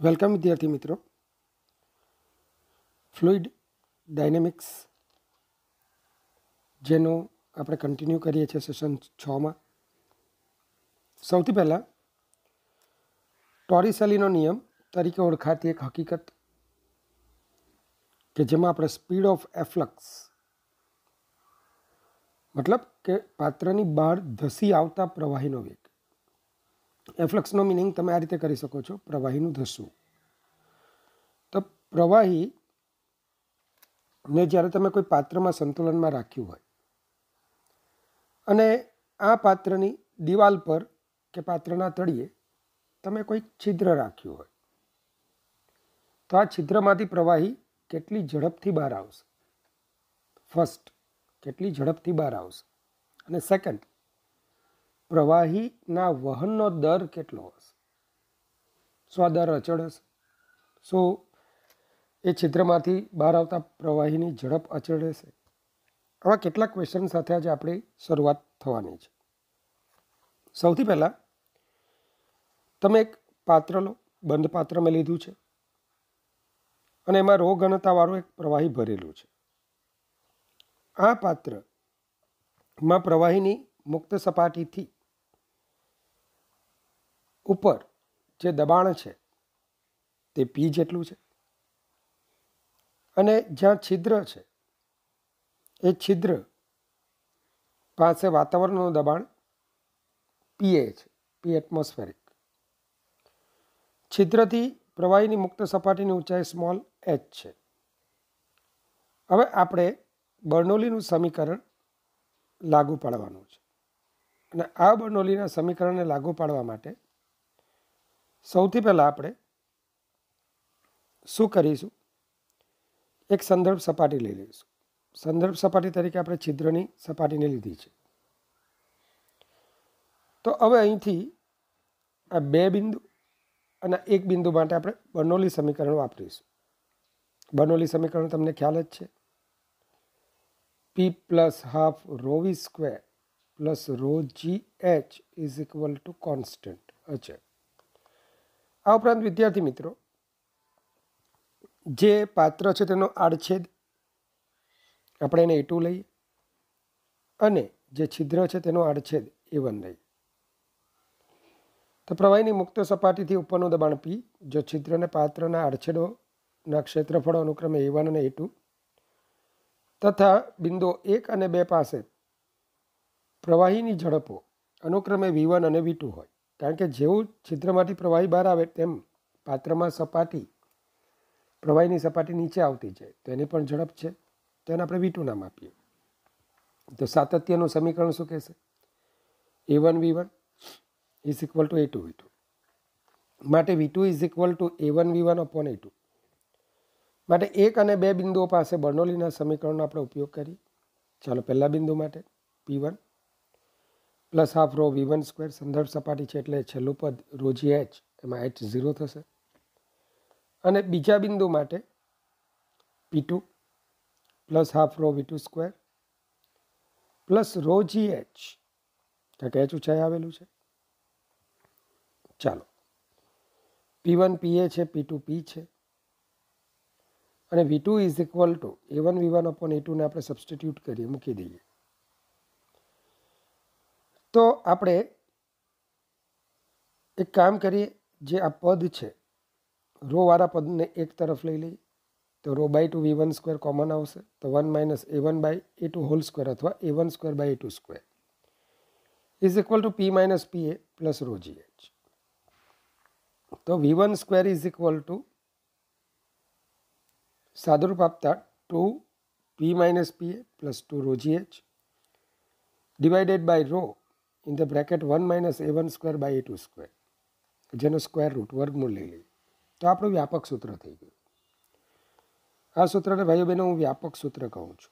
Welcome વિદ્યાર્થી મિત્રો. Fluid dynamics જેનું આપણે કન્ટિન્યુ કરીએ છીએ સેશન 6માં. સૌથી પહેલાં ટોરિસેલીનો નિયમ તરીકે ઓળખાતી એક હકીકત કે જેમાં આપણે સ્પીડ ઓફ એફ્લક્સ મતલબ કે પાત્રની બહાર ધસી આવતા પ્રવાહીનો વેગ. એફ્લક્સનો મિનિંગ તમે આ રીતે કરી શકો છો, પ્રવાહીનું ધસવું. તો પ્રવાહીને જ્યારે તમે કોઈ પાત્રમાં સંતુલનમાં રાખ્યું હોય અને આ પાત્રની દિવાલ પર કે પાત્રના તળિયે તમે કોઈ છિદ્ર રાખ્યું હોય, તો આ છિદ્રમાંથી પ્રવાહી કેટલી ઝડપથી બહાર આવશે? ફર્સ્ટ, કેટલી ઝડપથી બહાર આવશે, અને સેકન્ડ, પ્રવાહીના વહનનો દર કેટલો હશે? શું આ દર અચળ હશે? શું એ છિદ્રમાંથી બહાર આવતા પ્રવાહીની ઝડપ અચળ રહેશે? આવા કેટલાક ક્વેશ્ચન સાથે આજે આપણી શરૂઆત થવાની છે. સૌથી પહેલાં તમે એક પાત્ર લો, બંધ પાત્ર મેં લીધું છે અને એમાં રો ઘનતાવાળું એક પ્રવાહી ભરેલું છે. આ પાત્રમાં પ્રવાહીની મુક્ત સપાટીથી ઉપર જે દબાણ છે તે પી જેટલું છે, અને જ્યાં છિદ્ર છે એ છિદ્ર પાસે વાતાવરણનું દબાણ પીએ છે, પી એટમોસ્ફેરિક. છિદ્રથી પ્રવાહીની મુક્ત સપાટીની ઊંચાઈ સ્મોલ એચ છે. હવે આપણે બર્નોલીનું સમીકરણ લાગુ પાડવાનું છે, અને આ બર્નોલીના સમીકરણને લાગુ પાડવા માટે સૌથી પહેલાં આપણે શું કરીશું? એક સંદર્ભ સપાટી લઈ લઈશું. સંદર્ભ સપાટી તરીકે આપણે છિદ્રની સપાટીને લીધી છે. તો હવે અહીંથી આ બે બિંદુ અને એક બિંદુ માટે આપણે બર્નોલી સમીકરણ વાપરીશું. બર્નોલી સમીકરણ તમને ખ્યાલ જ છે, P plus half rho V square plus rho G H is equal to constant અચળ. આ ઉપરાંત વિદ્યાર્થી મિત્રો, જે પાત્ર છે તેનો આડછેદ આપણે એને A2 લઈએ અને જે છિદ્ર છે તેનો આડછેદ A1 લઈએ. તો પ્રવાહીની મુક્ત સપાટીથી ઉપરનું દબાણ P, જો છિદ્ર અને પાત્રના આડછેદોના ક્ષેત્રફળો અનુક્રમે A1 અને A2 તથા બિંદુઓ 1 અને 2 પાસે પ્રવાહીની ઝડપો અનુક્રમે V1 અને V2 હોય. કારણ કે જેવું છિદ્રમાંથી પ્રવાહી બહાર આવે તેમ પાત્રમાં સપાટી પ્રવાહીની સપાટી નીચે આવતી જાય, તો એની પણ ઝડપ છે, તેને આપણે V2 નામ આપીએ. તો સાતત્યનું સમીકરણ શું કહેશે? A1 V1 is equal two A2 V2. માટે V2 is equal two A1 V1 upon A2. માટે 1 અને 2 બિંદુઓ પાસે બર્નોલીના સમીકરણનો આપણે ઉપયોગ કરીએ. ચાલો પહેલા બિંદુ માટે P1 plus half rho V1 square, સંદર્ભ સપાટી છે એટલે છેલ્લું પદ રો જી એચ, એમાં H 0 થશે. અને બીજા બિંદુ માટે P2 plus half rho V2 square plus rho જી એચ, કારણ કે H ઊંચાઈ આવેલું છે. ચાલો, P1 PA છે, P2 P છે, અને V2 is equal two A1 V1 upon A2 ને આપણે સબસ્ટિટ્યુટ કરીએ, મૂકી દઈએ. તો આપણે એક કામ કરીએ, જે આ પદ છે રો વાળા પદને એક તરફ લઈ લઈએ, તો rho by two V1 square common આવશે, તો 1 minus A1 by A2 hall square અથવા A1 square by A2 square is equal to P minus PA plus rho G h. તો V1 square is equal to સાદુરૂપ આપતા 2P minus PA plus 2 rho G h divided by rho in the bracket 1 minus A1 square by A2 square, જેનો square root વર્ગમૂળ લઈ લઈએ. તો આપણું વ્યાપક સૂત્ર થઈ ગયું. આ સૂત્રને ભાઈઓ બહેનો હું વ્યાપક સૂત્ર કહું છું.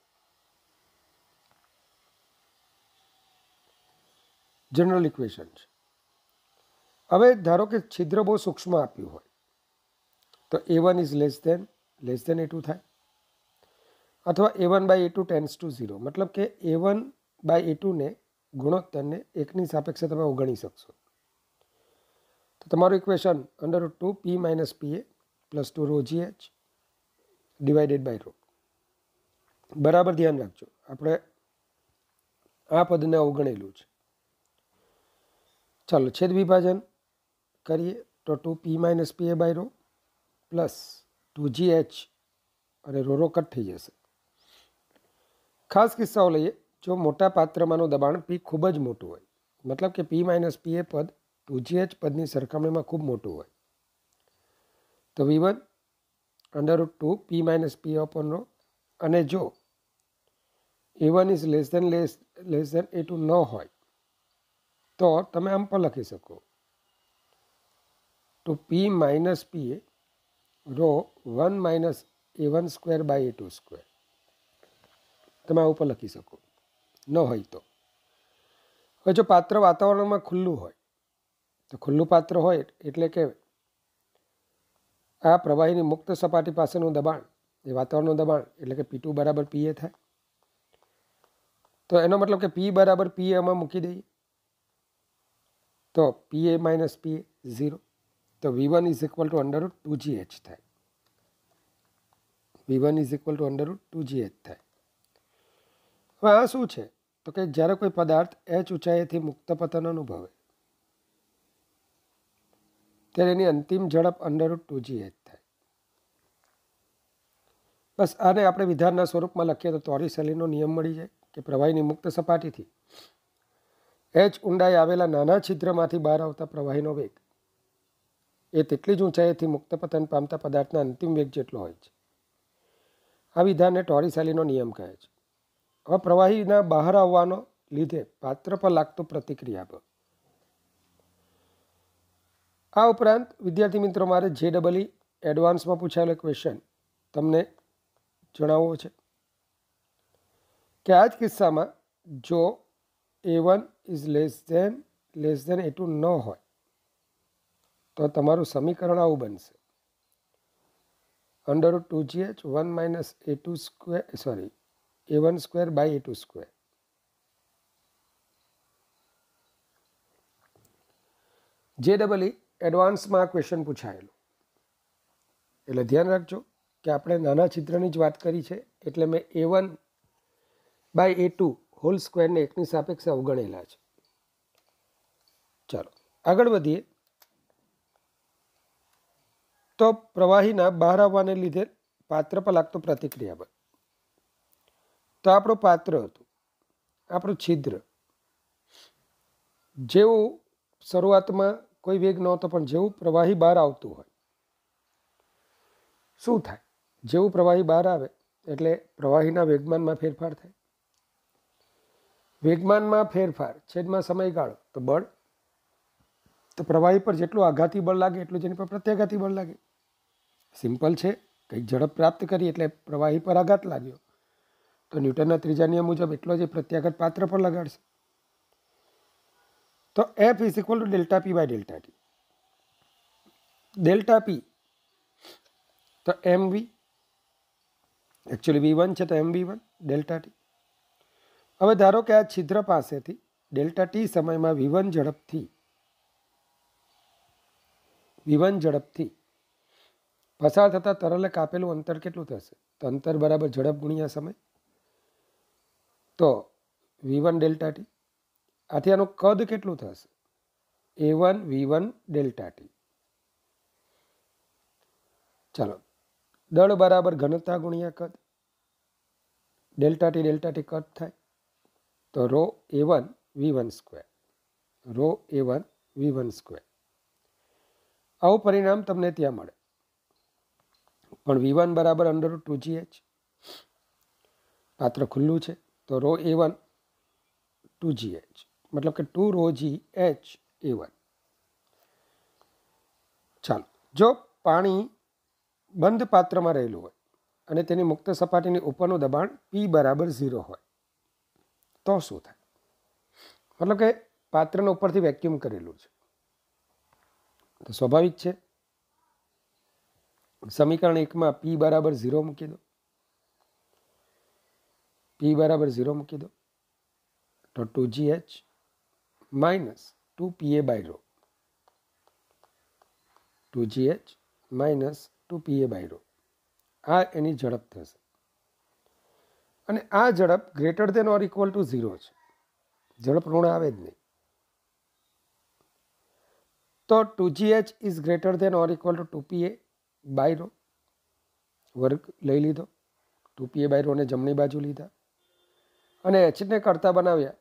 જનરલ ઇક્વેશન છે. હવે ધારો કે છિદ્ર બહુ સૂક્ષ્મ આપ્યું હોય, તો A1 is less than A2 થાય, અથવા A1 by A2 tense two 0, મતલબ કે A1 બાય A2 ને ગુણોત્તરને 1ની સાપેક્ષે તમે અવગણી શકશો. તો તમારું equation √2p - pa + 2 ρgh divided by rho. બરાબર ધ્યાન રાખજો, આપણે આ પદને અવગણેલું છે. ચાલો છેદ વિભાજન કરીએ તો 2p - pa by row plus 2gh અને રો કટ થઈ જશે. ખાસ કિસ્સાઓ લઈએ. જો મોટા પાત્રમાંનું દબાણ p ખૂબ જ મોટું હોય, મતલબ કે p - pa પદ 2gh પદની સરખામણીમાં ખૂબ મોટું હોય, તો v1 √2p - pa upon row. અને જો a1 is less than a2 ન હોય તો તમે આમ પણ લખી શકો, તો p - pa rho 1 - a1 square by a2 square. તમે આવું પણ લખી શકો ન હોય તો. હવે જો પાત્ર વાતાવરણમાં ખુલ્લું હોય, તો ખુલ્લું પાત્ર હોય એટલે કે આ પ્રવાહીની મુક્ત સપાટી પાસેનું દબાણ એ વાતાવરણનું દબાણ એટલે કે P2 બરાબર PA થાય. તો એનો મતલબ કે P બરાબર PA આમાં મૂકી દઈએ તો PA - PA 0. તો V1 = √2gh થાય. V1 = √2gh થાય. હવે આ શું છે તો કે જ્યારે કોઈ પદાર્થ h ઊંચાઈથી મુક્ત પતન અનુભવે ત્યારે એની અંતિમ ઝડપ √2gh થાય. બસ આને આપણે વિધાનના સ્વરૂપમાં લખીએ તો ટોરિસેલીનો નિયમ મળી જાય કે પ્રવાહીની મુક્ત સપાટીથી h ઊંડાઈ આવેલા નાના છિદ્રમાંથી બહાર આવતા પ્રવાહીનો વેગ એ તેટલી જ ઊંચાઈથી મુક્ત પતન પામતા પદાર્થના અંતિમ વેગ જેટલો હોય છે. આ વિધાનને ટોરિસેલીનો નિયમ કહે છે. હવે પ્રવાહીના બહાર આવવાનો લીધે પાત્ર પર લાગતું પ્રતિક્રિયા બળ. આ ઉપરાંત વિદ્યાર્થી મિત્રો મારે JEE એડવાન્સમાં પૂછાયેલો ક્વેશ્ચન તમને જણાવવો છે કે આ જ કિસ્સામાં જો a1 is less than a2 ન હોય તો તમારું સમીકરણ આવું બનશે, √2gh 1 - a2 square a1 square by a2 square. JEE એડવાન્સમાં આ ક્વેશ્ચન પૂછાયેલું એટલે ધ્યાન રાખજો કે આપણે નાના છિદ્રની જ વાત કરી છે એટલે મેં a1 બાય a2 હોલ સ્ક્વેરને એકની સાપેક્ષે અવગણેલા છે. ચાલો આગળ વધીએ. તો પ્રવાહીના બહાર આવવાને લીધે પાત્ર પર લાગતું પ્રતિક્રિયા બળ. તો આપણું પાત્ર હતું, આપણું છિદ્ર, જેવું શરૂઆતમાં કોઈ વેગ નહોતો પણ જેવું પ્રવાહી બહાર આવતું હોય શું થાય? જેવું પ્રવાહી બહાર આવે એટલે પ્રવાહીના વેગમાનમાં ફેરફાર થાય. વેગમાનમાં ફેરફાર છેદમાં સમયગાળો તો બળ. તો પ્રવાહી પર જેટલું આઘાતી બળ લાગે એટલું જેની પર પ્રત્યાઘાતી બળ લાગે. સિમ્પલ છે. કંઈક ઝડપ પ્રાપ્ત કરી એટલે પ્રવાહી પર આઘાત લાગ્યો તો ન્યૂટનના ત્રીજા નિયમ મુજબ એટલો જ પ્રત્યાઘાત પાત્ર પર લગાડશે. તો F = ΔP by ΔT. ΔP તો mv, એકચ્યુઅલી v1 છે તો mv1 ΔT. હવે ધારો કે આ છિદ્ર પાસેથી ΔT સમયમાં v1 ઝડપથી પસાર થતા તરલે કાપેલું અંતર કેટલું થશે? તો અંતર બરાબર ઝડપ ગુણ્યા સમય, તો v1 ΔT. આથી આનું કદ કેટલું થશે? a1 v1 ΔT. ચાલો દળ બરાબર ઘનતા ગુણ્યા કદ, ΔT કદ થાય તો row a1 v1 square, row a1 v1 square. આવું પરિણામ તમને ત્યાં મળે. પણ v1 બરાબર √2gh, પાત્ર ખુલ્લું છે તો રો a1 2gh, મતલબ કે 2 ρg h a1. ચાલો જો પાણી બંધ પાત્રમાં રહેલું હોય અને તેની મુક્ત સપાટીની ઉપરનું દબાણ P બરાબર 0 હોય તો શું થાય? મતલબ કે પાત્રને ઉપરથી વેક્યુમ કરેલું છે તો સ્વાભાવિક છે સમીકરણ 1માં P બરાબર 0 મૂકી દો. P બરાબર 0 મૂકી દો તો 2gh - 2pa by rho. 2gh minus 2pa by rho. આ એની ઝડપ થશે અને આ ઝડપ greater than or equal to 0 છે. ઝડપ ઋણ આવે જ નહીં. તો 2gh is greater than or equal to 2pa by rho. વર્ગ લઈ લીધો, 2pa બાય રોને જમણી બાજુ લીધા અને એચને કરતા બનાવ્યા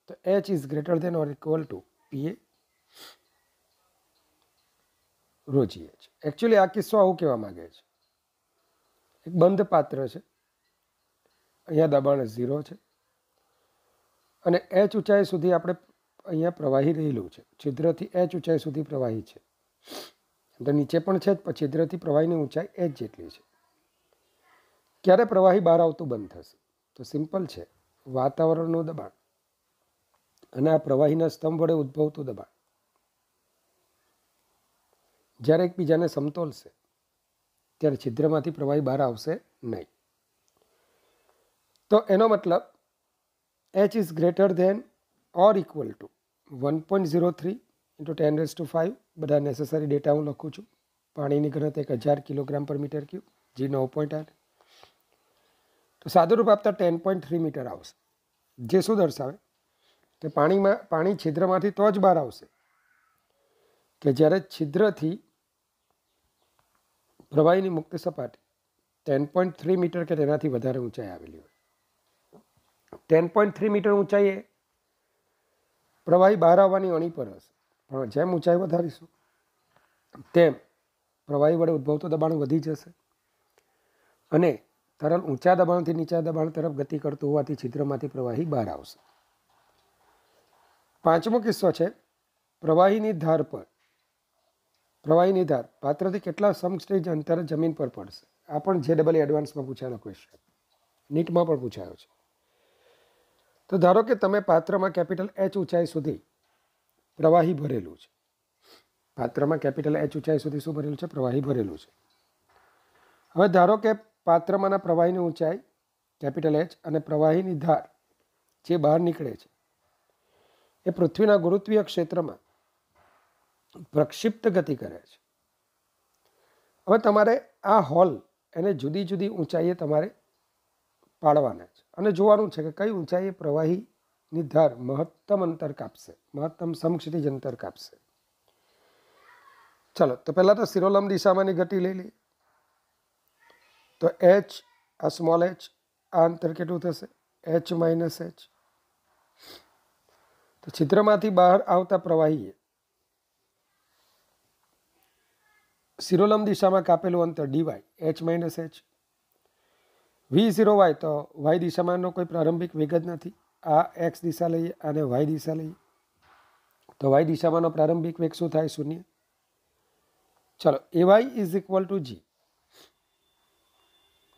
તો h is greater than or equal to pa rho gh. Actually આ કિસ્સો આવું કહેવા માંગે છે, એક બંધ પાત્ર છે, અહીંયા દબાણ 0 છે અને એચ ઊંચાઈ સુધી આપણે અહીંયા પ્રવાહી રહેલું છે. છિદ્રથી એચ ઊંચાઈ સુધી પ્રવાહી છે, તો નીચે પણ છે જ, પણ છિદ્રથી પ્રવાહીની ઊંચાઈ એચ જેટલી છે. ક્યારે પ્રવાહી બહાર આવતું બંધ થશે? તો સિમ્પલ છે, વાતાવરણનું દબાણ અને આ પ્રવાહીના સ્તંભ વડે ઉદ્ભવતું દબાણ જ્યારે એકબીજાને સમતોલશે ત્યારે છિદ્રમાંથી પ્રવાહી બહાર આવશે નહીં. તો એનો મતલબ h is greater than or equal to 1.03 into 10⁵. બધા નેસેસરી ડેટા હું લખું છું. પાણીની ઘનતા 1000 કિલોગ્રામ પર મીટર ક્યુબ, જી 9.8. તો સાદુરૂપ આપતા 10.3 મીટર આવશે, જે શું દર્શાવે કે પાણી છિદ્રમાંથી તો જ બહાર આવશે કે જ્યારે છિદ્રથી પ્રવાહીની મુક્ત સપાટી 10.3 મીટર કે તેનાથી વધારે ઊંચાઈ આવેલી હોય. 10.3 મીટર ઊંચાઈએ પ્રવાહી બહાર આવવાની અણી પર હશે, પણ જેમ ઊંચાઈ વધારીશું તેમ પ્રવાહી વડે ઉદ્ભવતું દબાણ વધી જશે અને તરલ ઊંચા દબાણથી નીચા દબાણ તરફ ગતિ કરતું હોવાથી છિદ્રમાંથી પ્રવાહી બહાર આવશે. પાંચમો કિસ્સો છે, પ્રવાહીની ધાર પર. પ્રવાહીની ધાર પાત્રથી કેટલા સમસ્ટેજ અંતર જમીન પર પડશે? આ પણ JEE એડવાન્સમાં પૂછાયેલો ક્વેશ્ચન, નીટમાં પણ પૂછાયો છે. તો ધારો કે તમે પાત્રમાં કેપિટલ H ઊંચાઈ સુધી પ્રવાહી ભરેલું છે. પાત્રમાં કેપિટલ H ઊંચાઈ સુધી શું ભરેલું છે? પ્રવાહી ભરેલું છે. હવે ધારો કે પાત્રમાંના પ્રવાહીની ઊંચાઈ કેપિટલ H અને પ્રવાહીની ધાર જે બહાર નીકળે છે એ પૃથ્વીના ગુરુત્વીય ક્ષેત્રમાં પ્રક્ષિપ્ત ગતિ કરે છે. હવે તમારે આ હોલ એને જુદી જુદી ઊંચાઈએ તમારે પાડવાના છે અને જોવાનું છે કે કઈ ઊંચાઈએ પ્રવાહીની ધાર મહત્તમ અંતર કાપશે, મહત્તમ સમક્ષિતિજ અંતર કાપશે. ચાલો, તો પહેલાં તો શિરોલંબ દિશામાંની ગતિ લઈ લઈએ. તો એચ, આ સ્મોલ એચ, આ અંતર કેટલું થશે? H minus H. તો છિદ્રમાંથી બહાર આવતા પ્રવાહીએ શિરોલંબ દિશામાં કાપેલું અંતર dy H minus H. V0y તો y દિશામાંનો કોઈ પ્રારંભિક વેગ જ નથી. આ x દિશા લઈએ અને y દિશા લઈએ તો y દિશામાંનો પ્રારંભિક વેગ શું થાય? 0. ચલો, ay is equal two g,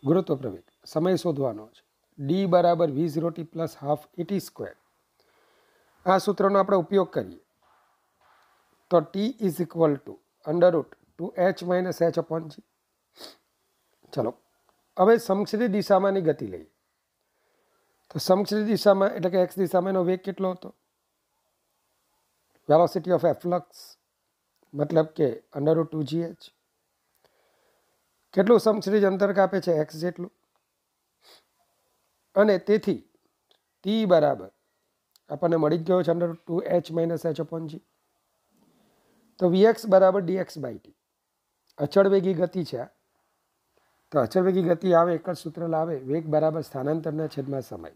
ગુરુત્વ પ્રવેગ. સમય શોધવાનો છે. d બરાબર v0t plus half at square. આ સૂત્રનો આપણે ઉપયોગ કરીએ તો t is equal two under root 2h minus h upon g. ચલો, હવે સમક્ષિતિજ દિશામાંની ગતિ લઈએ. તો સમક્ષિતિજ દિશામાં એટલે કે x દિશામાં એનો વેગ કેટલો હતો? વેલોસિટી ઓફ એફ્લક્સ મતલબ કે અંડરરૂટ 2gh. કેટલું સમક્ષિતિજ અંતર કાપે છે? x જેટલું. અને તેથી t બરાબર આપણને મળી જ ગયો છે under root 2h minus h upon g. તો vx બરાબર dx બાય t. અચળ વેગી ગતિ છે. તો અચળ વેગી ગતિ આવે એક જ સૂત્ર લાવે, વેગ બરાબર સ્થાનાંતરના છેદમાં સમય.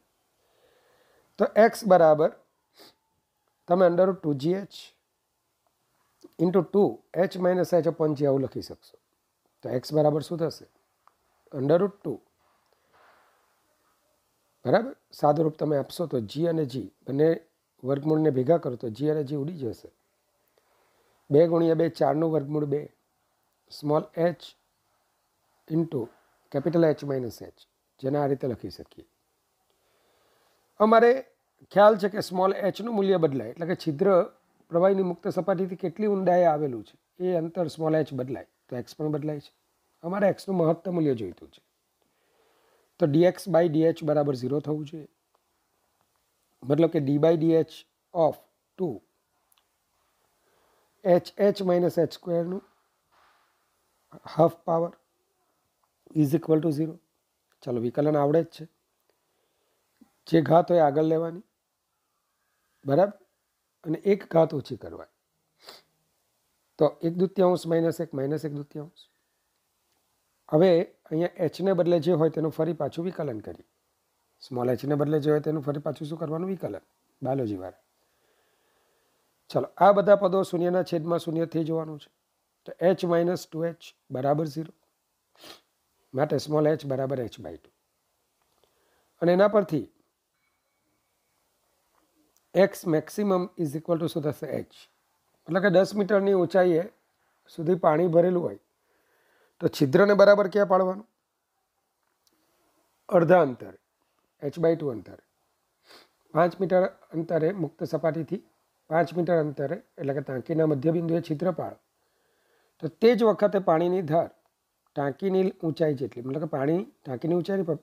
તો x બરાબર તમે under root 2gh into 2h minus h upon g આવું લખી શકશો. તો x બરાબર શું થશે? અંડરરૂટ 2 બરાબર. સાદું રૂપ તમે આપશો તો g અને g બંને વર્ગમૂળને ભેગા કરો તો g અને g ઉડી જશે. 2 ગુણ્યા 2 4નું વર્ગમૂળ 2 small h into capital H minus h, જેને આ રીતે લખી શકીએ. અમારે ખ્યાલ છે કે સ્મોલ hનું મૂલ્ય બદલાય એટલે કે છિદ્ર પ્રવાહીની મુક્ત સપાટીથી કેટલી ઊંડાઈએ આવેલું છે એ અંતર સ્મોલ h બદલાય તો x પણ બદલાય છે. અમારે xનું મહત્તમ મૂલ્ય જોઈતું છે. તો dx બાય dh બરાબર 0 થવું જોઈએ. મતલબ કે d by dh of 2 h minus h સ્ક્વેરનું half power is equal to 0. ચાલો વિકલન આવડે જ છે, જે ઘાત હોય આગળ લેવાની, બરાબર, અને એક ઘાત ઓછી કરવાની. તો 1/2 માઇનસ 1 માઇનસ 1/2. હવે અહીંયા એચને બદલે જે હોય તેનું ફરી પાછું વિકલન કરીએ. સ્મોલ એચને બદલે જે હોય તેનું ફરી પાછું શું કરવાનું? વિકલન, બાયોલોજી વાળા. ચાલો આ બધા પદો શૂન્યના છેદમાં શૂન્ય થઈ જવાનું છે. તો h માઇનસ 2h બરાબર 0, માટે સ્મોલ h બરાબર h/2. અને એના પરથી x maximum is equal two શું થશે? h. એટલે કે 10 મીટરની ઊંચાઈએ સુધી પાણી ભરેલું હોય તો છિદ્રને બરાબર ક્યાં પાડવાનું? અડધા અંતરે, h/2 અંતરે. 5 મીટર અંતરે મુક્ત સપાટીથી 5 મીટર અંતરે, એટલે કે ટાંકીના મધ્યબિંદુએ છિદ્ર પાડો. તો તે જ વખતે પાણીની ધાર ટાંકીની ઊંચાઈ જેટલી, મતલબ કે પાણી ટાંકીની ઊંચાઈ પર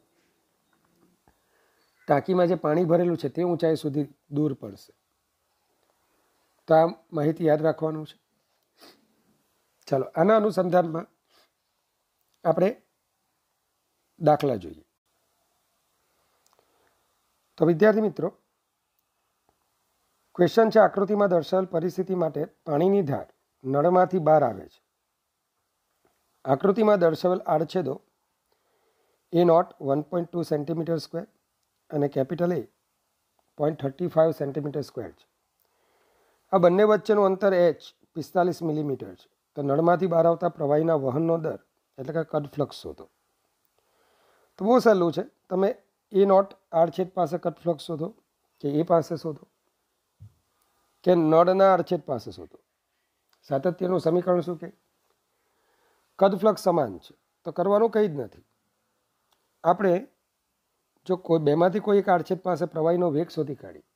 ટાંકીમાં જે પાણી ભરેલું છે તે ઊંચાઈ સુધી દૂર પડશે. તો આ માહિતી યાદ રાખવાનું છે. ચાલો આના અનુસંધાનમાં આપણે દાખલા જોઈએ. તો વિદ્યાર્થી મિત્રો, ક્વેશ્ચન છે, આકૃતિમાં દર્શાવેલ પરિસ્થિતિ માટે પાણીની ધાર નળમાંથી બહાર આવે છે. આકૃતિમાં દર્શાવેલ આડછેદો A0 1.2 સેન્ટીમીટર સ્ક્વેર અને કેપિટલ A 0.35 સેન્ટીમીટર સ્ક્વેર છે. આ બંને વચ્ચેનું અંતર h 45 મિલીમીટર છે. તો નળમાંથી બહાર આવતા પ્રવાહીના વહનનો દર એટલે કે કદ ફ્લક્સ શોધો. તો બહુ સહેલું છે. તમે A0 આડછેદ પાસે કદ ફ્લક્સ શોધો, કે એ પાસે શોધો, કે નળના આડછેદ પાસે શોધો. સાતત્યનું સમીકરણ શું કહે? કદ ફ્લક્સ સમાન છે તો કરવાનું કંઈ જ નથી. આપણે જો કોઈ બેમાંથી કોઈ એક આડછેદ પાસે પ્રવાહીનો વેગ શોધી કાઢીએ,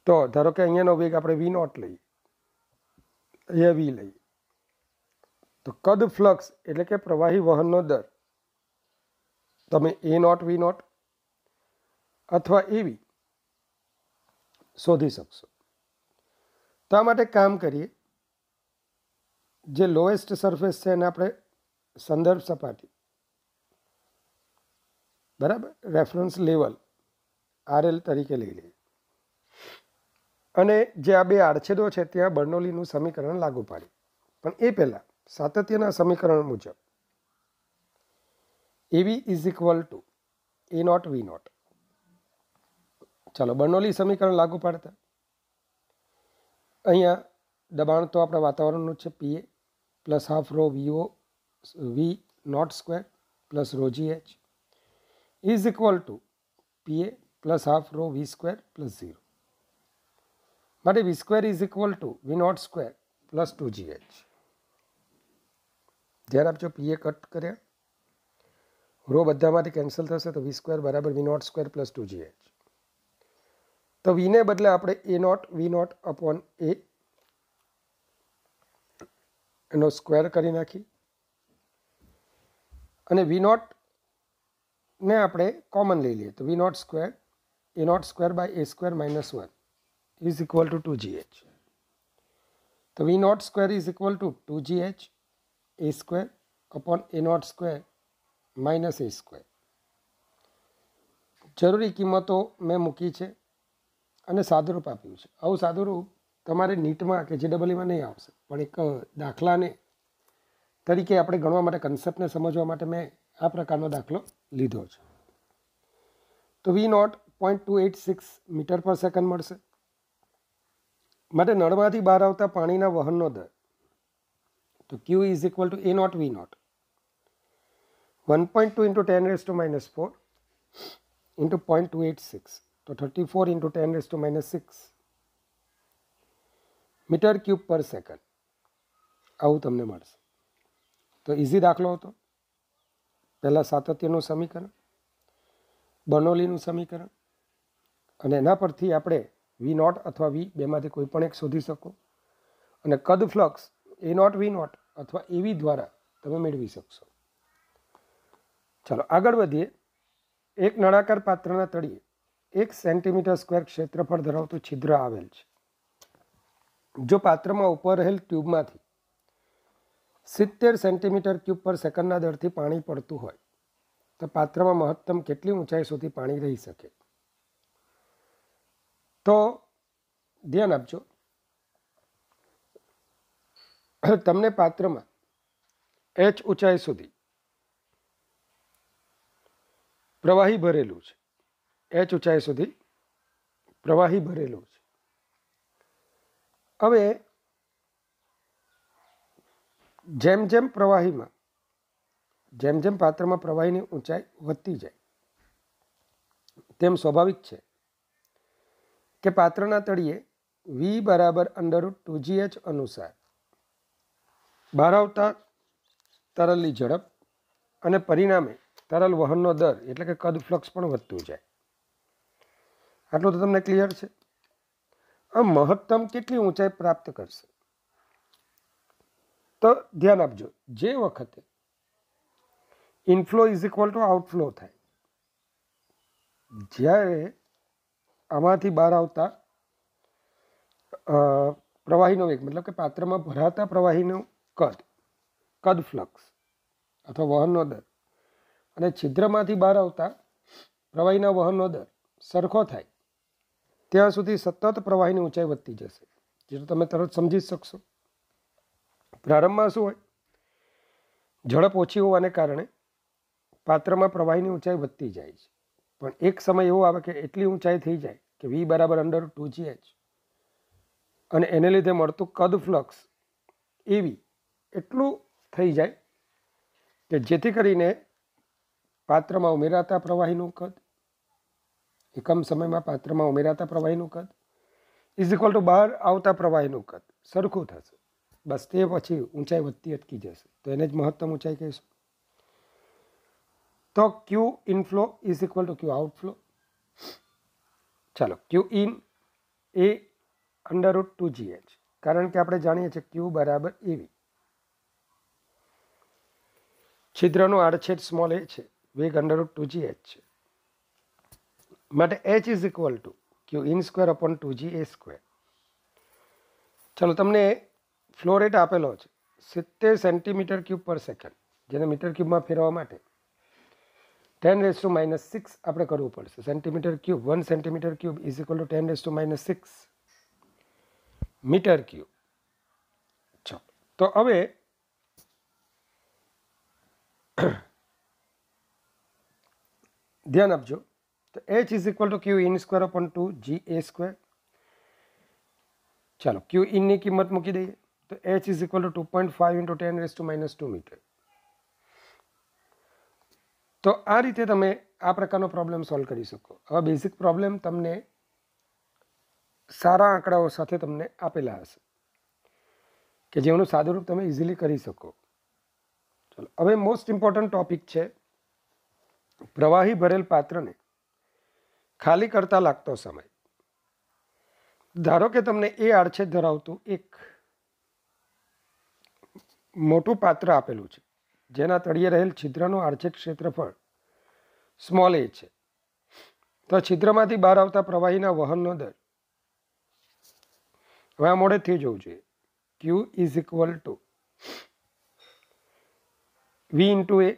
તો ધારો કે અહીંયાનો વેગ આપણે V0 લઈએ, અહીંયા V લઈએ, તો કદ ફ્લક્સ એટલે કે પ્રવાહી વહનનો દર તમે A0 V0 અથવા AV શોધી શકશો. તો આ માટે કામ કરીએ, જે લોએસ્ટ સરફેસ છે એને આપણે સંદર્ભ સપાટી, બરાબર, રેફરન્સ લેવલ RL તરીકે લઈ લઈએ. અને જે આ બે આડછેદો છે ત્યાં બર્નોલીનું સમીકરણ લાગુ પાડીએ. પણ એ પહેલાં સાતત્યના સમીકરણ મુજબ AV is equal two A0 V0. ચાલો બર્નોલી સમીકરણ લાગુ પાડતા અહીંયા દબાણ તો આપણા વાતાવરણનું છે, PA plus half rho VO V0 square plus rho GH is equal to PA plus half rho V square plus 0. માટે V square is equal to V0 square plus 2GH. ધ્યાન આપજો, PA કટ કર્યા, rho બધામાંથી cancel થશે, તો V square બરાબર V0 square plus 2GH. તો વીને બદલે આપણે A0 V0 અપોન A એનો સ્ક્વેર કરી નાખી, અને V0 ને આપણે કોમન લઈ લઈએ તો V0 square A0 square by A square minus 1 is equal to 2GH. તો V0 square is equal to 2GH A square upon A0 square minus A square. જરૂરી કિંમતો મેં મૂકી છે અને સાદુરૂપ આપ્યું છે. આવું સાદુરૂપ તમારે નીટમાં કે JEEમાં નહીં આવશે, પણ એક દાખલાને તરીકે આપણે ગણવા માટે, કન્સેપ્ટને સમજવા માટે મેં આ પ્રકારનો દાખલો લીધો છે. તો V0 0.286 મીટર પર સેકન્ડ મળશે. માટે નળમાંથી બહાર આવતા પાણીના વહનનો દર તો Q is equal two A0 V0 1.2 into 10⁻⁻⁴ into 0.286, તો 34 ઇન્ટુ 10⁻⁻⁶ મીટર ક્યુબ પર સેકન્ડ, આવું તમને મળશે. તો ઇઝી દાખલો હતો. પહેલાં સાતત્યનું સમીકરણ, બર્નોલીનું સમીકરણ, અને એના પરથી આપણે V0 અથવા V બેમાંથી કોઈ પણ એક શોધી શકો, અને કદ ફ્લક્સ A0 V0 અથવા AV દ્વારા તમે મેળવી શકશો. ચાલો આગળ વધીએ. એક નળાકાર પાત્રના તળિયે 1 સેન્ટીમીટર સ્ક્વેર ક્ષેત્રફળ ધરાવતું છિદ્ર આવેલ છે. જો પાત્રમાં ઉપર રહેલ ટ્યુબમાંથી 70 સેન્ટીમીટર ક્યુબ પર સેકન્ડના દરથી પાણી પડતું હોય તો પાત્રમાં મહત્તમ કેટલી ઊંચાઈ સુધી પાણી રહી શકે? તો ધ્યાન આપજો, તમને પાત્રમાં h ઊંચાઈ સુધી પ્રવાહી ભરેલું છે, h ઊંચાઈ સુધી પ્રવાહી ભરેલું છે. હવે જેમ જેમ પાત્રમાં પ્રવાહીની ઊંચાઈ વધતી જાય તેમ સ્વાભાવિક છે કે પાત્રના તળિયે v બરાબર √2gh અનુસાર બહાર આવતા તરલની ઝડપ અને પરિણામે તરલ વહનનો દર એટલે કે કદ ફ્લક્સ પણ વધતું જાય. આટલું તો તમને ક્લિયર છે. આ મહત્તમ કેટલી ઊંચાઈ પ્રાપ્ત કરશે? તો ધ્યાન આપજો, જે વખતે inflow is equal two outflow થાય, જ્યારે આમાંથી બહાર આવતા પ્રવાહીનો વેગ મતલબ કે પાત્રમાં ભરાતા પ્રવાહીનું કદ ફ્લક્સ અથવા વહનનો દર અને છિદ્રમાંથી બહાર આવતા પ્રવાહીના વહનનો દર સરખો થાય ત્યાં સુધી સતત પ્રવાહીની ઊંચાઈ વધતી જશે, જેનું તમે તરત સમજી શકશો. પ્રારંભમાં શું હોય? ઝડપ ઓછી હોવાને કારણે પાત્રમાં પ્રવાહીની ઊંચાઈ વધતી જાય છે, પણ એક સમય એવો આવે કે એટલી ઊંચાઈ થઈ જાય કે v બરાબર √2gh અને એને લીધે મળતું કદ ફ્લક્સ એટલું થઈ જાય કે જેથી કરીને પાત્રમાં ઉમેરાતા પ્રવાહીનું કદ, એકમ સમયમાં પાત્રમાં ઉમેરાતા પ્રવાહીનું કદ ઇઝ ઇક્વલ ટુ બહાર આવતા પ્રવાહીનું કદ સરખું થશે. બસ તે પછી ઊંચાઈ વધતી અટકી જશે, તો એને જ મહત્તમ ઊંચાઈ કહીશું. તો Q inflow is equal to Q outflow. ચાલો, ક્યુ ઇન એ √2gh, કારણ કે આપણે જાણીએ છીએ ક્યુ બરાબર એવી, છિદ્રનો આડછેદ સ્મોલ એ છે, વેગ √2gh છે, માટે h is equal to q in square upon 2ga². ચાલો, તમને ફ્લો રેટ આપેલો છે 70 સેન્ટીમીટર ક્યુબ પર સેકન્ડ, જેને મીટર ક્યુબમાં ફેરવવા માટે 10⁻⁻6 આપણે કરવું પડશે. Centimetre cube 1 centimetre cube is equal to 10⁻⁻6 metre cube. ચાલો, તો હવે ધ્યાન આપજો, તો h is equal to q in square upon 2ga². ચાલો, ક્યુ ઇનની કિંમત મૂકી દઈએ તો h is equal to 2.5 × 10⁻² metre. તો આ રીતે તમે આ પ્રકારનો પ્રોબ્લેમ સોલ્વ કરી શકો. હવે બેઝિક પ્રોબ્લેમ તમને સારા આંકડાઓ સાથે તમને આપેલા હશે કે જેનું સાદુરૂપ તમે ઇઝીલી કરી શકો. ચલો, હવે મોસ્ટ ઇમ્પોર્ટન્ટ ટોપિક છે પ્રવાહી ભરેલ પાત્રને ખાલી કરતા લાગતો સમય. ધારો કે તમને એ આડછેદ ધરાવતું એક મોટું પાત્ર આપેલું છે, જેના તળિયે રહેલ છિદ્રનું આડછેદ ક્ષેત્રફળ સ્મોલ એ છે. તો છિદ્રમાંથી બહાર આવતા પ્રવાહીના વહનનો દર હવે આ મોડે થઈ જવું જોઈએ. Q is equal to v × a,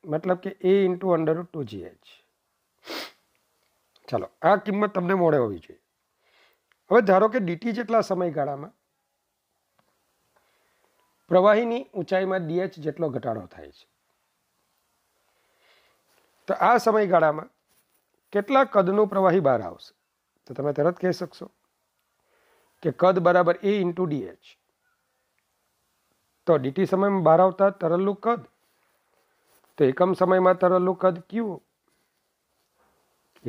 મતલબ કે a × √2gh. ચાલો, આ કિંમત તમને મોડે હોવી જોઈએ. હવે ધારો કે dt જેટલા સમયગાળામાં પ્રવાહીની ઊંચાઈમાં dh જેટલો ઘટાડો થાય છે, તો આ સમયગાળામાં કેટલા કદનું પ્રવાહી બહાર આવશે? તો તમે તરત કહી શકશો કે કદ બરાબર a × dh. તો dt સમયમાં બહાર આવતા તરલનું કદ, તો એકમ સમયમાં તરલનું કદ q,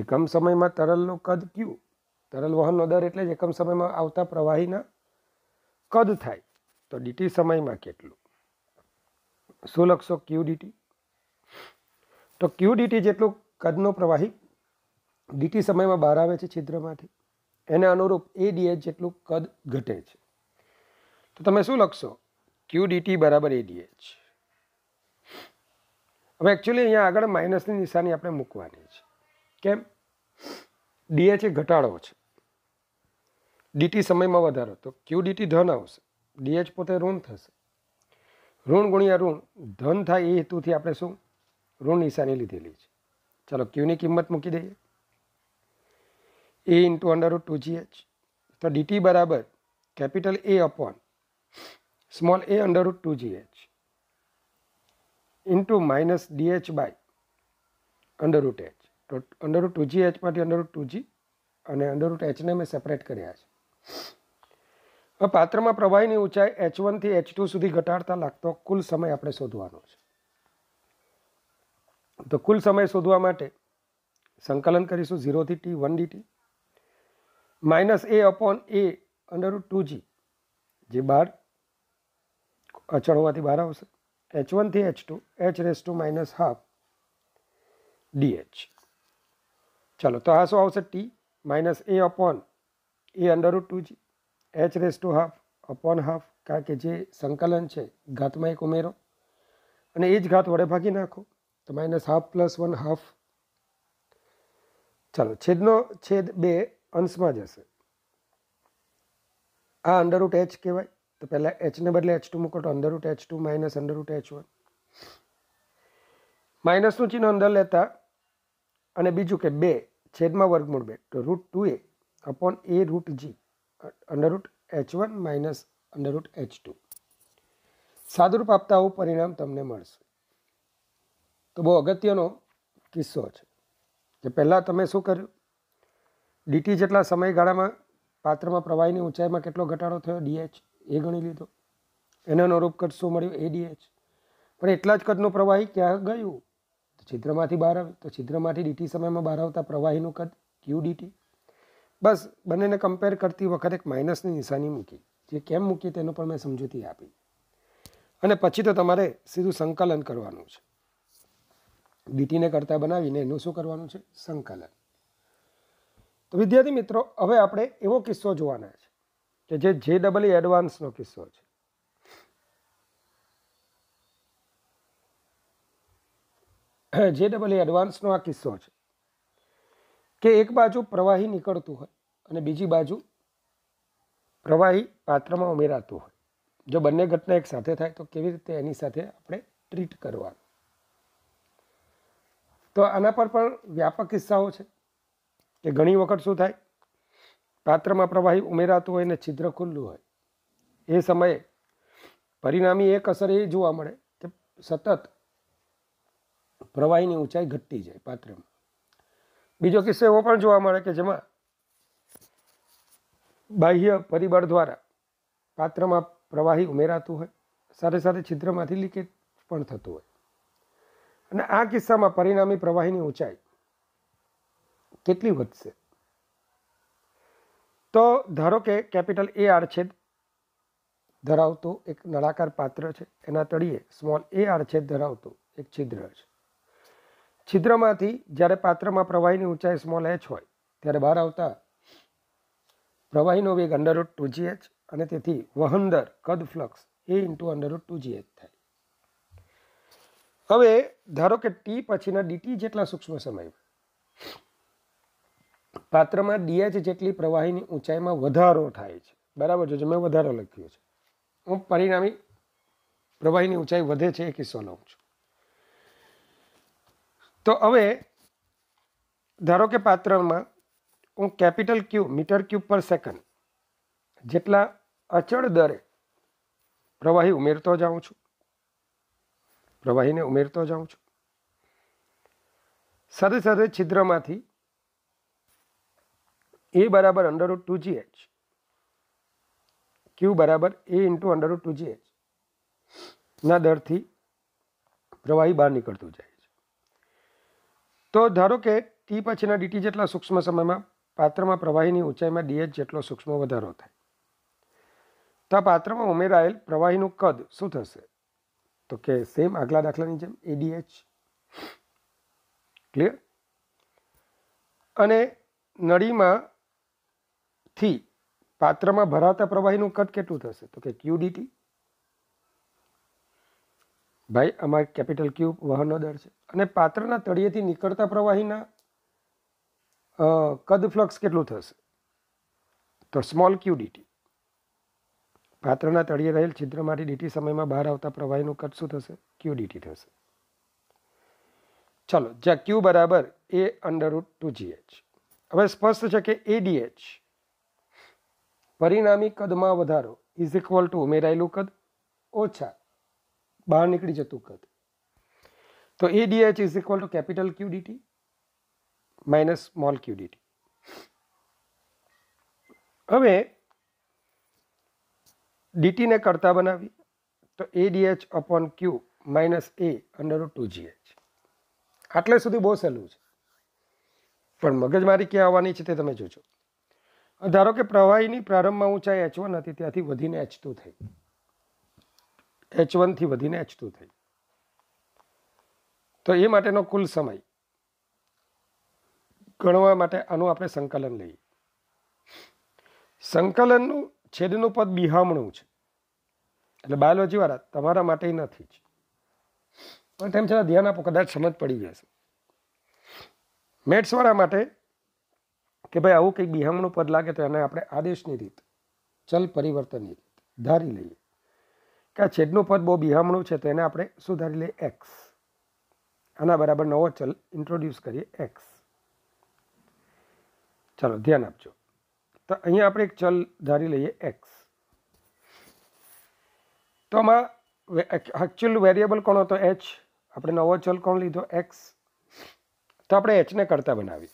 એકમ સમયમાં તરલનું કદ q, તરલ વહનનો દર એટલે જ એકમ સમયમાં આવતા પ્રવાહીના કદ થાય. તો dt સમયમાં કેટલું? શું લખશો? q dt. તો q dt જેટલું કદનો પ્રવાહી dt સમયમાં બહાર આવે છે છિદ્રમાંથી, એને અનુરૂપ a dh જેટલું કદ ઘટે છે. તો તમે શું લખશો? q dt બરાબર a dh. હવે એકચ્યુઅલી અહીંયા આગળ માઇનસની નિશાની આપણે મૂકવાની છે. કેમ? dh એ ઘટાડો છે, dt સમયમાં વધારો, તો q dt ધન આવશે, dh પોતે ઋણ થશે. ઋણ ગુણ્યા ઋણ ધન થાય એ હેતુથી આપણે શું ઋણ નિશાની લીધેલી છે. ચાલો ક્યુની કિંમત મૂકી દઈએ, એ ઇન્ટુ √2gh. તો dt બરાબર capital A upon small a √2gh into minus dh by √h. તો √2gh માંથી √2g અને √h ને મેં સેપરેટ કર્યા છે. હવે પાત્રમાં પ્રવાહીની ઊંચાઈ h1 થી h2 સુધી ઘટાડતા લાગતો કુલ સમય આપણે શોધવાનો છે. તો કુલ સમય શોધવા માટે સંકલન કરીશું 0 થી t 1 dt minus a upon a √2g, જે બહાર અચળ હોવાથી બહાર આવશે, h1 થી h2 h⁻⁻½ dh. ચાલો તો આ શું આવશે, t minus a upon a √2g h⁻½ upon half, કારણ કે જે સંકલન છે ઘાતમાં એક ઉમેરો અને એ જ ઘાત વડે ભાગી નાખો, તો -½ + 1/2. ચાલો છેદનો છેદ 2 અંશમાં જશે. આ √h કહેવાય, તો પહેલાં h ને બદલે h2 મૂકો તો √h2 માઇનસ √h1. માઇનસનું ચિહ્ન અંદર લેતા અને બીજું કે 2 છેદમાં વર્ગમૂળ 2, તો √2a upon a√g √h1 minus √h2. સાદુરૂપ આપતા આવું પરિણામ તમને મળશે. તો બહુ અગત્યનો કિસ્સો છે કે પહેલાં તમે શું કર્યું, dt જેટલા સમયગાળામાં પાત્રમાં પ્રવાહીની ઊંચાઈમાં કેટલો ઘટાડો થયો dh એ ગણી લીધો, એના અનુરૂપ કદ શું મળ્યું adh. પણ એટલા જ કદનું પ્રવાહી ક્યાં ગયું, તો છિદ્રમાંથી બહાર આવ્યું, તો છિદ્રમાંથી dt સમયમાં બહાર આવતા પ્રવાહીનું કદ q dt. બસ બંનેને કમ્પેર કરતી વખતે એક માઇનસની નિશાની મૂકી, જે કેમ મૂકી તેનું પણ મેં સમજૂતી આપી, અને પછી તો તમારે સીધું સંકલન કરવાનું છે. ડીટીને કરતા બનાવીને એનું શું કરવાનું છે, સંકલન. તો વિદ્યાર્થી મિત્રો, હવે આપણે એવો કિસ્સો જોવાના છે કે જે JEE એડવાન્સનો કિસ્સો છે. JEE એડવાન્સનો આ કિસ્સો છે કે એક બાજુ પ્રવાહી નીકળતું હોય અને બીજી બાજુ પ્રવાહી પાત્રમાં ઉમેરાતું હોય. જો બંને ઘટના એક સાથે થાય તો કેવી રીતે એની સાથે આપણે ટ્રીટ કરવાનું. તો આના પર પણ વ્યાપક કિસ્સાઓ છે કે ઘણી વખત શું થાય, પાત્રમાં પ્રવાહી ઉમેરાતું હોય ને છિદ્ર ખુલ્લું હોય, એ સમયે પરિણામી એક અસર એ જોવા મળે કે સતત પ્રવાહીની ઊંચાઈ ઘટતી જાય પાત્રમાં. બીજો કિસ્સો એવો પણ જોવા મળે કે જેમાં બાહ્ય પરિબળ દ્વારા પાત્રમાં પ્રવાહી ઉમેરાતું હોય, સાથે સાથે છિદ્રમાંથી લીકેજ પણ થતું હોય, અને આ કિસ્સામાં પરિણામી પ્રવાહીની ઊંચાઈ કેટલી વધશે. તો ધારો કે કેપિટલ A આડછેદ ધરાવતું એક નળાકાર પાત્ર છે, એના તળિયે સ્મોલ a આડછેદ ધરાવતું એક છિદ્ર છે. છિદ્રમાંથી જ્યારે પાત્રમાં પ્રવાહીની ઊંચાઈ સ્મોલ h હોય ત્યારે બહાર આવતા પ્રવાહીનો વેગ √2gh અને તેથી વહન દર કદ ફ્લક્સ a × √2gh થાય. હવે ધારો કે t પછીના dt જેટલા સૂક્ષ્મ સમયમાં પાત્રમાં dh જેટલી પ્રવાહીની ઊંચાઈમાં વધારો થાય છે. બરાબર છે, મેં વધારો લખ્યો છે, હું પરિણામી પ્રવાહીની ઊંચાઈ વધે છે એ કિસ્સો લઉં છું. તો હવે ધારો કે પાત્રમાં હું કેપિટલ Q મીટર ક્યુબ પર સેકન્ડ જેટલા અચળ દરે પ્રવાહી ઉમેરતો જાઉં છું, પ્રવાહીને ઉમેરતો જાઉં છું. સાથે સાથે છિદ્રમાંથી a બરાબર √2gh, q બરાબર a × √2gh ના દરથી પ્રવાહી બહાર નીકળતું જાય છે. તો ધારો કે t પછીના dt જેટલા સૂક્ષ્મ સમયમાં પાત્રમાં પ્રવાહીની ઊંચાઈમાં dh જેટલો સૂક્ષ્મ વધારો થાય, તો આ પાત્રમાં ઉમેરાયેલ પ્રવાહીનું કદ શું થશે, તો કે સેમ આગલા દાખલાની જેમ adh. ક્લિયર. અને નળીમાંથી પાત્રમાં ભરાતા પ્રવાહીનું કદ કેટલું થશે, તો કે q dt. ભાઈ આમાં કેપિટલ Q વહનનો દર છે, અને પાત્રના તળિયેથી નીકળતા પ્રવાહીના કદ ફ્લક્સ કેટલું થશે, તો સ્મોલ q dt પાત્રના તળિયે રહેલ છિદ્રમાંથી ડીટી સમયમાં બહાર આવતા પ્રવાહીનું કદ શું થશે? ક્યુ ડીટી થશે. ચલો, જ્યાં ક્યુ બરાબર a√2gh. હવે સ્પષ્ટ છે કે ADH પરિણામી કદમાં વધારો ઇઝ ઇક્વલ ટુ ઉમેરાયેલું કદ ઓછા બહાર નીકળી જતું કદ. તો ADH is equal two capital Q DT minus small Q DT. હવે ડીટીને કરતા બનાવી તો ADH અપોન ક્યુ માઇનસ a√2gh. આટલે સુધી બહુ સહેલું છે, પણ મગજમારી ક્યાં આવવાની છે તે તમે જોજો. ધારો કે પ્રવાહીની પ્રારંભમાં ઊંચાઈ h1 હતી, ત્યાંથી વધીને h2 થઈ, h1 થી વધીને h2 થઈ. તો એ માટેનો કુલ સમય ગણવા માટે આનું આપણે સંકલન લઈએ. સંકલનનું છેદનું પદ બિહામણું છે, એટલે બાયોલોજી વાળા તમારા માટે નથી જ, પણ તેમ છતાં ધ્યાન આપો, કદાચ સમજ પડી જશે. મેથ્સ વાળા માટે કે ભાઈ આવું કંઈક બિહામણું પદ લાગે તો એને આપણે આદેશની રીત, ચલ પરિવર્તનની રીત ધારી લઈએ કે આ છેદનું પદ બહુ બિહામણું છે, તો એને આપણે શું ધારી લઈએ? એક્સ. આના બરાબર નવો ચલ ઇન્ટ્રોડ્યુસ કરીએ, એક્સ. ચાલો ધ્યાન આપજો. તો અહીંયા આપણે એક ચલ ધારી લઈએ એક્સ. તો આમાં એકચ્યુઅલ વેરિયેબલ કોણ હતો? એચ. આપણે નવો ચલ કોણ લીધો? એક્સ. તો આપણે એચને કરતા બનાવી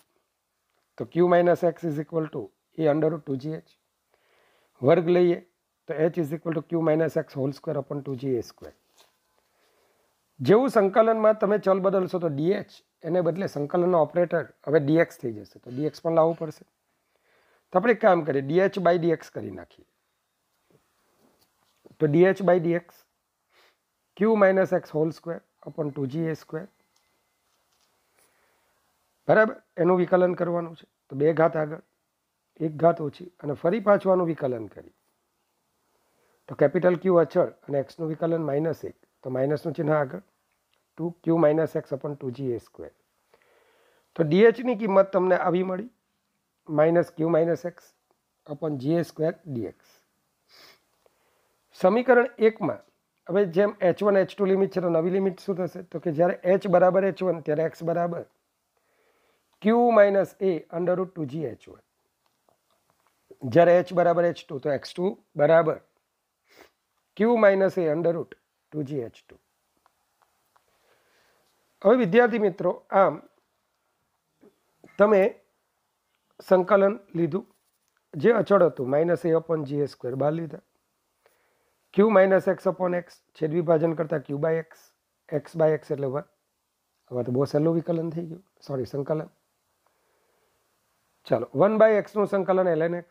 તો Q minus X is equal to a√2gh. વર્ગ લઈએ તો h is equal to Q minus x whole square upon 2ga². જેવું સંકલનમાં તમે ચલ બદલશો તો ડીએચ એને બદલે સંકલનનો ઓપરેટર હવે ડીએક્સ થઈ જશે, તો ડીએક્સ પણ લાવવું પડશે. તો આપણે એક કામ કરીએ, ડીએચ બાય ડીએક્સ કરી નાખીએ. તો dh by dx q minus x whole square upon 2ga². બરાબર, એનું વિકલન કરવાનું છે. તો 2 ઘાત આગળ, 1 ઘાત ઓછી, અને ફરી પાછું આનું વિકલન કરી તો કેપિટલ ક્યુ અચળ અને એક્સનું વિકલન -1, તો માઇનસનું ચિહ્ન આગળ, 2q minus x upon 2ga². તો ડીએચની કિંમત તમને આવી મળી -q minus x upon ga² dx. સમીકરણ 1માં હવે જેમ h1 h2 લિમિટ છે, તો નવી લિમિટ શું થશે? તો કે જ્યારે h બરાબર h1 ત્યારે x બરાબર q માઇનસ a√2gh1. જ્યારે h બરાબર h2 તો x2 બરાબર q માઇનસ a√2gh2. હવે વિદ્યાર્થી મિત્રો, આમ તમે સંકલન લીધું, જે અચળ હતું -a/ga² બહાર લીધા, q minus x upon x છેદ વિભાજન કરતા q by x, x by x એટલે 1. હવે તો બહુ સહેલું વિકલન થઈ ગયું, સોરી સંકલન. ચાલો, 1/x નું સંકલન ln x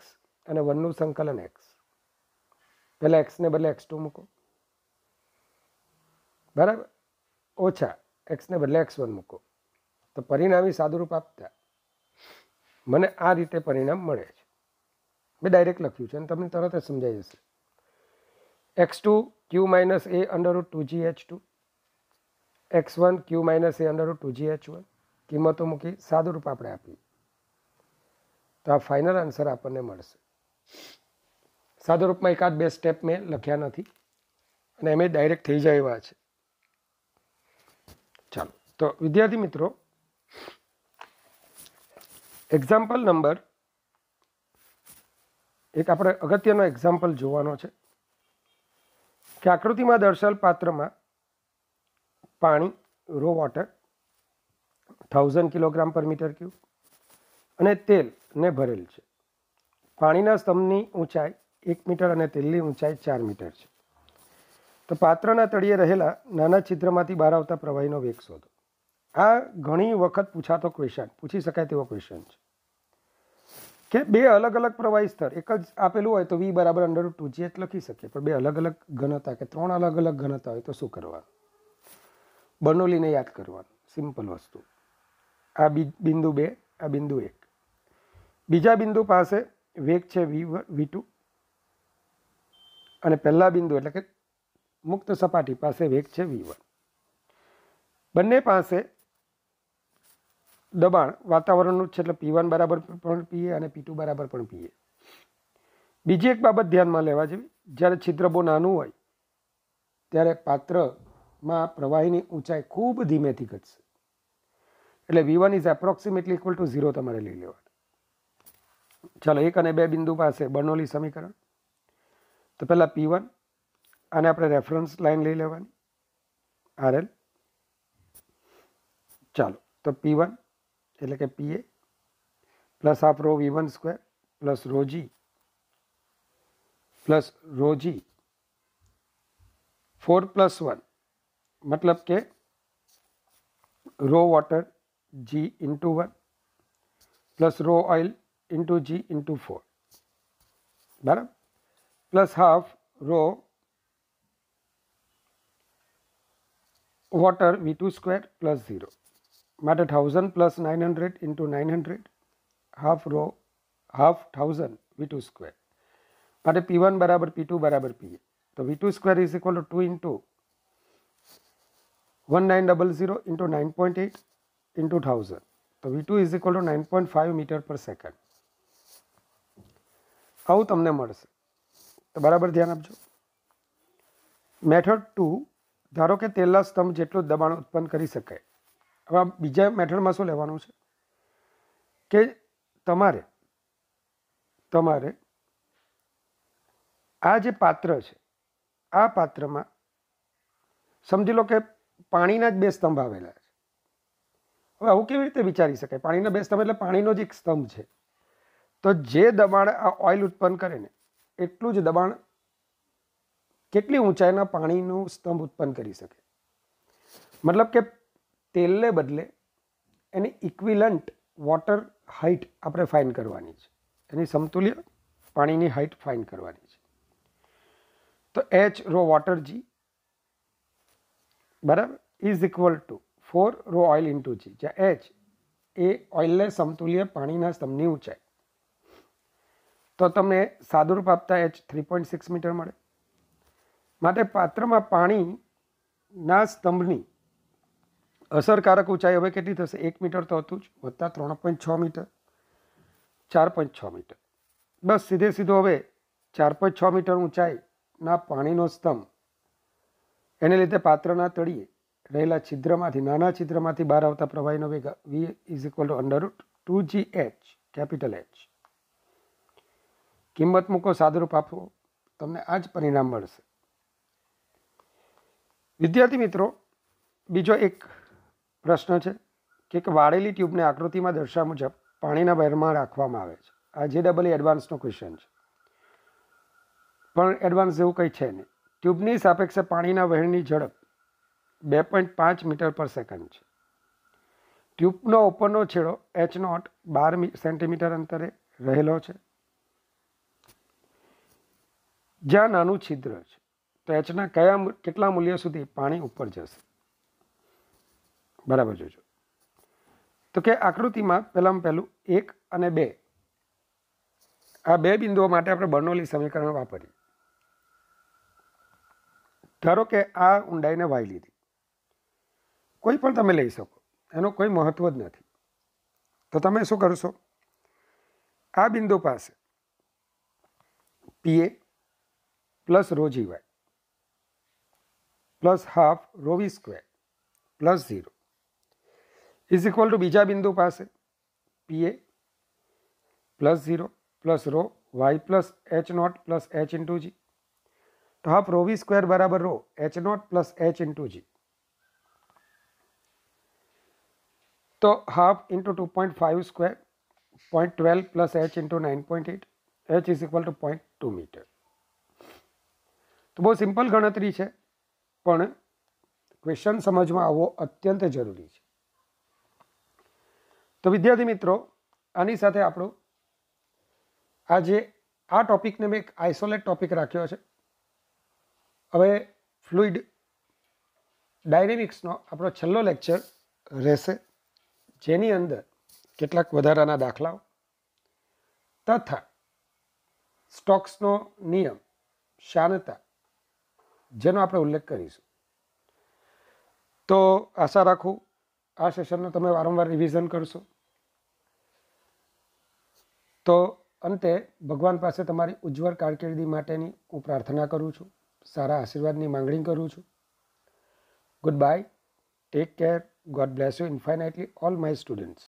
અને 1 નું સંકલન x. પહેલા x ને બદલે x2 મૂકો, બરાબર, ઓછા x ને બદલે x1 મૂકો. તો પરિણામી સાદુરૂપ આપતા મને આ રીતે પરિણામ મળે છે. મેં ડાયરેક્ટ લખ્યું છે અને તમને તરત જ સમજાઈ જશે. x2 q minus a√2gh2, x1 q minus a√2gh1. કિંમતો મૂકી સાદુરૂપ આપણે આપી તો આ ફાઇનલ આન્સર આપણને મળશે. સાદુરૂપમાં એકાદ 2 સ્ટેપ મેં લખ્યા નથી અને એમ ડાયરેક્ટ થઈ જાય એવા છે. ચાલો, તો વિદ્યાર્થી મિત્રો, એક્ઝામ્પલ નંબર એક આપણે અગત્યનો એક્ઝામ્પલ જોવાનો છે કે આકૃતિમાં દર્શાવેલ પાત્રમાં પાણી રો વોટર 1000 કિલોગ્રામ પર મીટર ક્યુબ અને તેલને ભરેલ છે. પાણીના સ્તંભની ઊંચાઈ 1 મીટર અને તેલની ઊંચાઈ 4 મીટર છે. તો પાત્રના તળિયે રહેલા નાના છિદ્રમાંથી બહાર આવતા પ્રવાહીનો વેગ શોધો. આ ઘણી વખત પૂછાતો ક્વેશ્ચન, પૂછી શકાય તેવો ક્વેશ્ચન છે કે 2 અલગ અલગ પ્રવાહી સ્તર એક જ આપેલું હોય તો v બરાબર √2gh લખી શકીએ, પણ 2 અલગ અલગ ઘનતા કે 3 અલગ અલગ ઘનતા હોય તો શું કરવાનું? બર્નોલીને યાદ કરવાનું, સિમ્પલ વસ્તુ. આ બિંદુ 2, આ બિંદુ 1. બીજા બિંદુ પાસે વેગ છે v2 અને પહેલા બિંદુ એટલે કે મુક્ત સપાટી પાસે વેગ છે v1. બંને પાસે દબાણ વાતાવરણનું છે, એટલે p1 બરાબર પણ pa અને p2 બરાબર પણ pa. બીજી એક બાબત ધ્યાનમાં લેવા જેવી, જ્યારે છિદ્ર બહુ નાનું હોય ત્યારે પાત્રમાં પ્રવાહીની ઊંચાઈ ખૂબ ધીમેથી ઘટશે, એટલે V1 is approximately equal to 0 તમારે લઈ લેવાનું. ચાલો 1 અને 2 બિંદુ પાસે બર્નોલી સમીકરણ. તો પહેલાં P1 આને આપણે રેફરન્સ લાઇન લઈ લેવાની RL. ચાલો તો P1 એટલે કે PA plus half rho V1 square plus rho G plus rho G 4+1 मतलब के rho water G into 1 plus rho oil into G into 4 बराबर plus half rho water V2 square plus 0 माटे 1000 plus 900 into 900 half rho half 1000 V2 square माटे P1 बराबर P2 बराबर PA. तो V2 square is equal to 2 into 1900 into 9.8 into 1000. तो V2 is equal to 9.5 metre पर second. આવું તમને મળશે. તો બરાબર ધ્યાન આપજો. મેથડ 2, ધારો કે તેલના સ્તંભ જેટલું દબાણ ઉત્પન્ન કરી શકાય. હવે બીજા મેથડમાં શું લેવાનું છે કે તમારે આ જે પાત્ર છે આ પાત્રમાં સમજી લો કે પાણીના જ 2 સ્તંભ આવેલા છે. હવે આવું કેવી રીતે વિચારી શકાય? પાણીના 2 સ્તંભ એટલે પાણીનો જ એક સ્તંભ છે. તો જે દબાણ આ ઓઇલ ઉત્પન્ન કરે ને એટલું જ દબાણ કેટલી ઊંચાઈના પાણીનું સ્તંભ ઉત્પન્ન કરી શકે. મતલબ કે તેલને બદલે એની ઇક્વિલન્ટ વોટર હાઇટ આપણે ફાઇન કરવાની છે, એની સમતુલ્ય પાણીની હાઇટ ફાઇન કરવાની છે. તો H રો વોટર G બરાબર is equal to 4 rho oil into G, જ્યાં H એ ઓઇલને સમતુલ્ય પાણીના સ્તંભની ઊંચાઈ. તો તમને સાદુરૂપ આપતા H 3.6 મીટર મળે. માટે પાત્રમાં પાણીના સ્તંભની અસરકારક ઊંચાઈ હવે કેટલી થશે? 1 મીટર તો હતું જ, વત્તા 3.6 મીટર 4.6 મીટર. બસ સીધે સીધો હવે 4.6 મીટર ઊંચાઈના પાણીનો સ્તંભ, એને લીધે પાત્રના તળિયે રહેલા છિદ્રમાંથી, નાના છિદ્રમાંથી બહાર આવતા પ્રવાહીનો વેગ V is equal to √2GH capital H. કિંમત મૂકો, સાદુરૂપ આપો, તમને આ જ પરિણામ મળશે. વિદ્યાર્થી મિત્રો, બીજો એક પ્રશ્ન છે કે એક વાળેલી ટ્યુબને આકૃતિમાં દર્શાવ્યા મુજબ પાણીના વહેણમાં રાખવામાં આવે છે. આ JEE એડવાન્સનો ક્વેશ્ચન છે, પણ એડવાન્સ જેવું કંઈ છે નહીં. ટ્યુબની સાપેક્ષે પાણીના વહેણની ઝડપ 2.5 મીટર પર સેકન્ડ છે. ટ્યુબનો ઉપરનો છેડો H0 12 સેન્ટીમીટર અંતરે રહેલો છે. જ્યાં નાનું છિદ્ર છે તો Hના કેટલા મૂલ્ય સુધી પાણી ઉપર જશે? બરાબર જોજો. તો કે આકૃતિમાં પહેલામાં પહેલું 1 અને 2 આ 2 બિંદુઓ માટે આપણે બર્નોલી સમીકરણ વાપરીએ. ધારો કે આ ઊંડાઈને વાય લીધી, કોઈ પણ તમે લઈ શકો, એનો કોઈ મહત્વ જ નથી. તો તમે શું કરશો? આ બિંદુ પાસે PA plus rho GY plus half rho V square plus 0 is equal to બીજા બિંદુ પાસે PA plus 0 plus rho Y plus H0 plus H into G. તો હાફ રો V સ્ક્વેર બરાબર rho H0 plus H into G. તો half into 2.5 square 0.12 plus H into 9.8 H is equal to 0.2 metre. તો બહુ simple ગણતરી છે, પણ question સમજમાં આવવો અત્યંત જરૂરી છે. તો વિદ્યાર્થી મિત્રો, આની સાથે આપણું આ ટોપિકને મેં એક આઇસોલેટ ટોપિક રાખ્યો છે. હવે ફ્લુઇડ ડાયનેમિક્સનો આપણો છેલ્લો લેક્ચર રહેશે, જેની અંદર કેટલાક વધારાના દાખલાઓ તથા સ્ટોક્સનો નિયમ શાનતા, જેનો આપણે ઉલ્લેખ કરીશું. તો આશા રાખું આ સેશનનો તમે વારંવાર રિવિઝન કરશો. તો અંતે ભગવાન પાસે તમારી ઉજ્જવળ કારકિર્દી માટેની હું પ્રાર્થના કરું છું, સારા આશીર્વાદની માંગણી કરું છું. Good bye, take care, God bless you infinitely all my students.